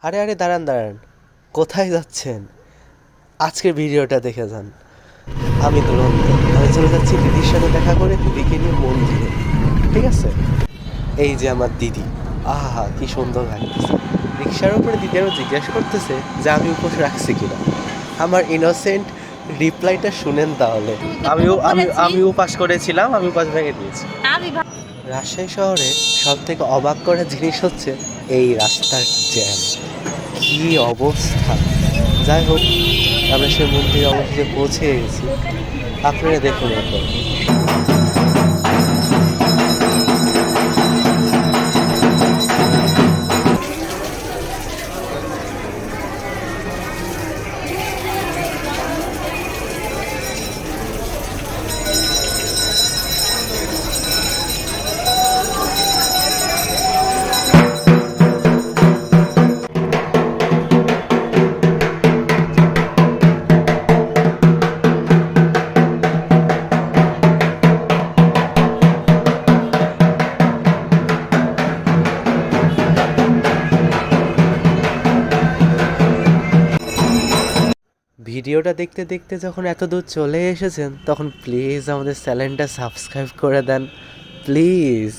আরে আরে দাঁড়ান দাঁড়ান, কোথায় যাচ্ছেন? আজকের ভিডিওটা দেখে যান। আমি দুরন্ত, আমি চলে যাচ্ছি দিদির সাথে দেখা করে দিদিকে নিয়ে মন্দিরে। ঠিক আছে? এই যে আমার দিদি, আহা কি সুন্দর লাগতেছে। রিক্সার উপরে দিদি আরও জিজ্ঞেস করতেছে যে আমি উপোস রাখছি কিনা। আমার ইনোসেন্ট রিপ্লাইটা শুনেন তাহলে। আমি উপাস করেছিলাম, আমি উপাস ভেঙে দিয়েছি। রাজশাহী শহরে সব থেকে অবাক করা জিনিস হচ্ছে এই রাস্তার জ্যাম। কি অবস্থা! যাই হোক, আমরা সে মন্দিরে অবশেষে পৌঁছে গেছি। আপনারা দেখুন এরপর। ভিডিওটা দেখতে দেখতে যখন এত দূর চলে এসেছেন, তখন প্লিজ আমাদের চ্যানেলটা সাবস্ক্রাইব করে দেন, প্লিজ।